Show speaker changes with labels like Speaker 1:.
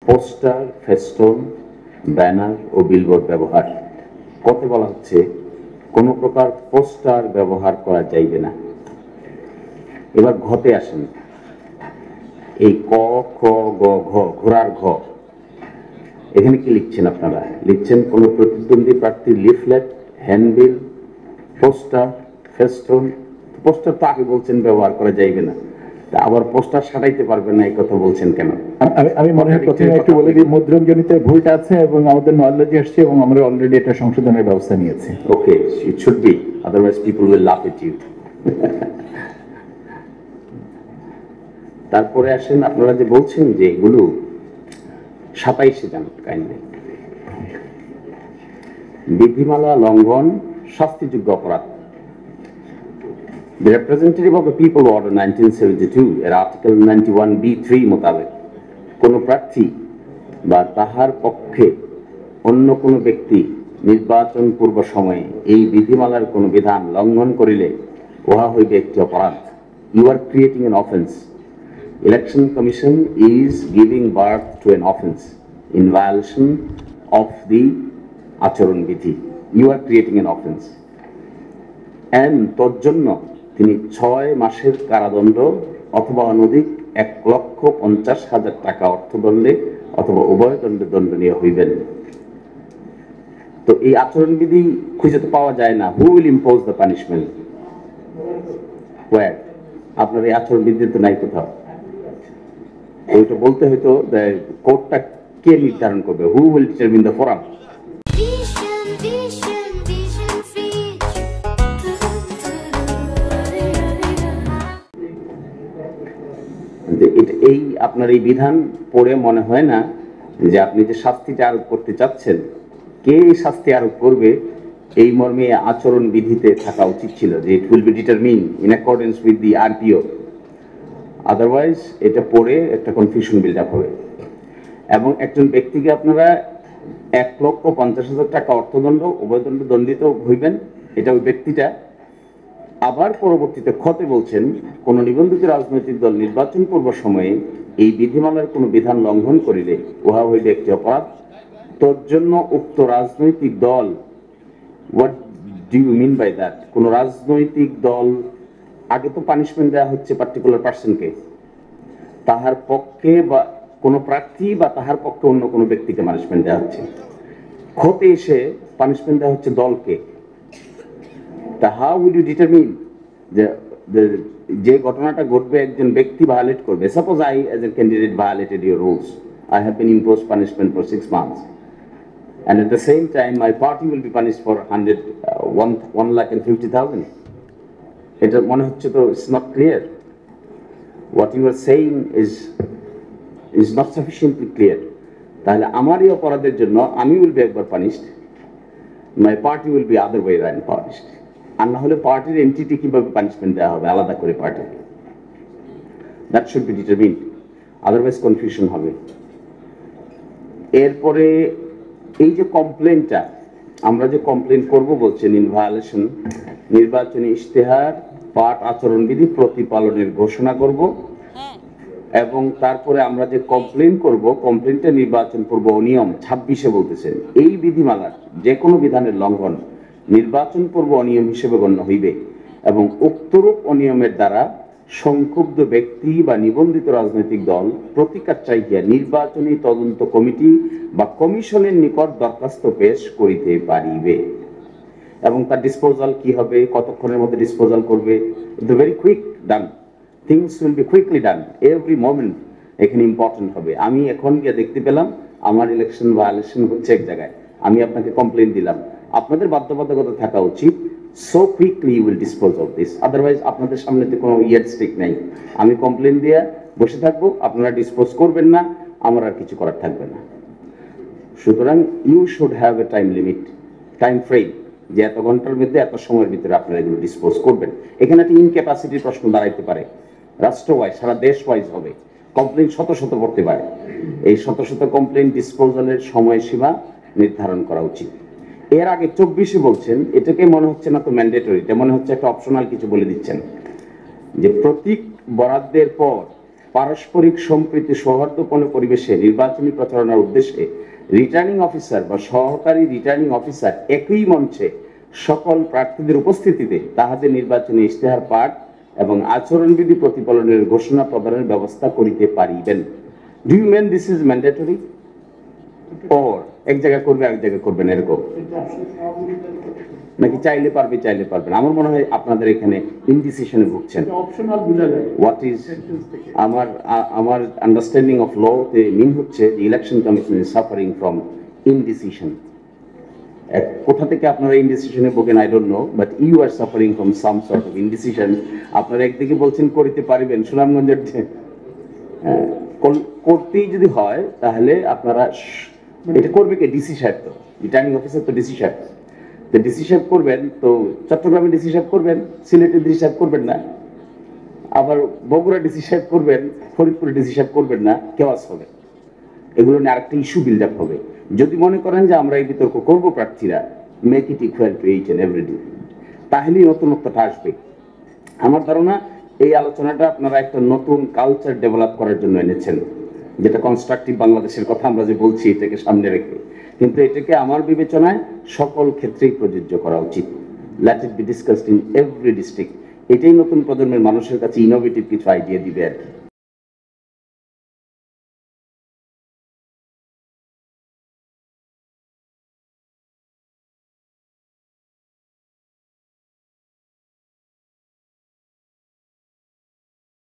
Speaker 1: Poster, festoon, banner ও billboard ব্যবহার করতে বলা হচ্ছে কোনো প্রকার পোস্টার ব্যবহার করা যাইবে না। এবার ঘতে আসেন। এই ক, খ, গ, ঘ, ঘোড়ার ঘ, এখানে কি লিখছেন আপনারা? লিখছেন কোন প্রতিদ্বন্দ্বী প্রার্থীর leaflet, handbill, poster, festoon. Poster তো আগে বলছেন ব্যবহার করা যাইবে না, আবার পোস্টার সাটাইতে পারবেন না, এই কথা বলছেন কেন?
Speaker 2: আমি মনে হয় প্রথমে একটু বলে দিই, মুদ্রণজনিত ভুলটা আছে এবং আমাদের নলেজে আসছে এবং আমরা অলরেডি এটা সংশোধনের ব্যবস্থা নিয়েছি।
Speaker 1: Okay, it should be, otherwise people will laugh at you. তারপরে আসেন, আপনারা যে বলছেন যে এগুলো 27-এ যান, কাইন্ডলি বিধিমালা লঙ্ঘন শাস্তিযোগ্য অপরাধ। The representative of the people order 1972 এর আর্টিকেল 91B3 মোতাবেক কোন প্রার্থী বা তাহার পক্ষে অন্য কোন ব্যক্তি নির্বাচন পূর্ব সময়ে এই বিধিমালার কোন বিধান লঙ্ঘন করিলে উহা হইবে একটি অপরাধ। You are creating an offense. Election Commission is giving birth to an offense in violation of the আচরণ বিধি। You are creating an offense. And তজ্জন্য তিনি 6 মাসের কারাদণ্ড অথবা অনধিক 1,50,000 টাকা অর্থদণ্ডে অথবা উভয় দণ্ডে দণ্ডনীয় হইবেন। তো এই আচরণবিধি খুঁজে তো পাওয়া যায় না। Who will impose the punishment? Where? আপনার এই আচরণবিধি তো নাই কোথাও। ওইটা বলতে হয়তো কোর্টটা কে নির্ধারণ করবে? Who will determine the forum? এই আপনার এই বিধান পড়ে মনে হয় না যে আপনি যে শাস্তিটা আরোপ করতে চাচ্ছেন, কে শাস্তি আরোপ করবে এই মর্মে আচরণ বিধিতে থাকা উচিত ছিল যে it will be determine in accordance with the RPO. Otherwise এটা পড়ে একটা কনফিউশন বিল্ড আপ হবে এবং একজন ব্যক্তিকে আপনারা 1,50,000 টাকা অর্থদণ্ড উভয় দণ্ডে দণ্ডিত হইবেন, এটা ওই ব্যক্তিটা। আবার পরবর্তীতে ক্ষতে বলছেন কোন নিবন্ধিত রাজনৈতিক দল নির্বাচন পূর্ব সময়ে এই বিধিমালার কোন বিধান লঙ্ঘন করিলে উহা হইবে একটি অপরাধ। তোর জন্য উক্ত রাজনৈতিক দল, what do you mean by that? কোন রাজনৈতিক দল, আগে তো পানিশমেন্ট দেওয়া হচ্ছে পার্টিকুলার পার্সনকে, তাহার পক্ষে বা কোন প্রার্থী বা তাহার পক্ষে অন্য কোনো ব্যক্তিকে পানিশমেন্ট দেওয়া হচ্ছে। ক্ষতে এসে পানিশমেন্ট দেওয়া হচ্ছে দলকে। How will you determine যে ঘটনাটা ঘটবে একজন ব্যক্তি ভায়োলেট করবে? Suppose I as a candidate violated your rules. I have been imposed punishment for 6 months, and at the same time my party will be punished for 1,50,000. এটা মনে হচ্ছে তো it's not clear. What you are saying is not sufficiently clear. তাহলে আমার এই অপরাধের জন্য আমি will be একবার punished, my party will be other way around punished. আর না হলে পার্টির এন্টিটি কিভাবে পানিশমেন্ট দেওয়া হবে আলাদা করে পার্টিকে? That should be determined, otherwise confusion হবে। এরপরে এই যে কমপ্লেনটা, আমরা যে কমপ্লেন করব বলছেন ইন ভায়োলেশন, নির্বাচনী ইশতেহার পাঠ আচরণবিধি প্রতিপালনের ঘোষণা করব এবং তারপরে আমরা যে কমপ্লেন করব, কমপ্লেনটা নির্বাচন পূর্ব অনিয়ম 26-এ বলতেছেন এই বিধিমালার যে কোনো বিধানের লঙ্ঘন নির্বাচন পূর্ব অনিয়ম হিসেবে গণ্য হইবে এবং উক্তরূপ অনিয়মের দ্বারা সংক্ষুব্ধ ব্যক্তি বা নিবন্ধিত রাজনৈতিক দল প্রতিকার চাহিয়া নির্বাচনী তদন্ত কমিটি বা কমিশনের নিকট দরখাস্ত পেশ করিতে পারিবে। এবং তার ডিসপোজাল কি হবে, কতক্ষণের মধ্যে ডিসপোজাল করবে? It's very quick done, things will be quickly done, every moment এখানে ইম্পর্টেন্ট হবে। আমি এখন গিয়ে দেখতে পেলাম আমার ইলেকশন ভায়োলেশন হচ্ছে এক জায়গায়, আমি আপনাকে কমপ্লেন দিলাম, আপনাদের বাধ্যবাধকতা থাকা উচিত so quickly you will dispose of this, otherwise আপনাদের সামনে তো কোনো ইয়ারস্টিক নাই। আমি কমপ্লেন দিয়ে বসে থাকবো, আপনারা ডিসপোজ করবেন না, আমার আর কিছু করার থাকবে না। সুতরাং you should have a time limit, time frame, যে এত ঘন্টার মধ্যে এত সময়ের ভিতরে আপনারা এগুলো ডিসপোজ করবেন। এখানে একটা ইনক্যাপাসিটির প্রশ্ন দাঁড়াইতে পারে, রাষ্ট্র ওয়াইজ, সারা দেশ ওয়াইজ হবে, কমপ্লেন শত শত পড়তে পারে। এই শত শত কমপ্লেন ডিসপোজালের সময়সীমা নির্ধারণ করা উচিত। এর আগে 24-এ বলছেন, এটাকে মনে হচ্ছে না তো ম্যান্ডেটরি, এটা মনে হচ্ছে একটা অপশনাল কিছু বলে দিচ্ছেন যে প্রতীক বরাদ্দের পর পারস্পরিক সম্প্রীতি সৌহার্দ্যপূর্ণ পরিবেশে নির্বাচনী প্রচারণার উদ্দেশ্যে রিটার্নিং অফিসার বা সহকারী রিটার্নিং অফিসার একই মঞ্চে সকল প্রার্থীদের উপস্থিতিতে তাহাদের নির্বাচনী ইশতেহার পাঠ এবং আচরণবিধি প্রতিপালনের ঘোষণা প্রদানের ব্যবস্থা করিতে পারিবেন। Do you mean this is mandatory, or এক জায়গায় করবে এক জায়গায় করবে না এরকম, নাকি চাইলে পারবে চাইলে পারবে না? আমার মনে হয় আপনাদের এখানে ইনডিসিশনে ভুগছেন। হোয়াট ইজ আমার আন্ডারস্ট্যান্ডিং অফ ল তে মিন হচ্ছে election commission is suffering from indecision. কোথা থেকে আপনারা ইনডিসিশনে ভোগেন I don't know, but you are suffering from some sort of indecision. আপনারা একদিকে বলছেন করিতে পারিবেন, সুনামগঞ্জের করতেই যদি হয় তাহলে আপনারা এটা করবে কে? ডিসি সাহেব, তো রিটার্নিং অফিসার তো ডিসি সাহেব, তো ডিসি সাহেব করবেন, তো চট্টগ্রামে ডিসি সাহেব করবেন, সিলেটের ডিসি সাহেব করবেন না, আবার বগুড়া ডিসি সাহেব করবেন, ফরিদপুর ডিসি সাহেব করবেন না, কেওয়াস হবে। এগুলো নিয়ে আরেকটা ইস্যু বিল্ড আপ হবে। যদি মনে করেন যে আমরা এই বিতর্ক করবো প্রার্থীরা, make it equal to each and every day, তাহলেই নতুনত্বটা আসবে। আমার ধারণা এই আলোচনাটা আপনারা একটা নতুন কালচার ডেভেলপ করার জন্য এনেছেন, যেটা কনস্ট্রাকটিভ বাংলাদেশের কথা আমরা যে বলছি এটাকে সামনে রেখে, কিন্তু এটাকে আমার বিবেচনায় সকল ক্ষেত্রেই প্রযোজ্য করা উচিত। Let it be discussed in every district. এটাই নতুন প্রজন্মের মানুষের কাছে ইনোভেটিভ কিছু আইডিয়া দিবে আর কি।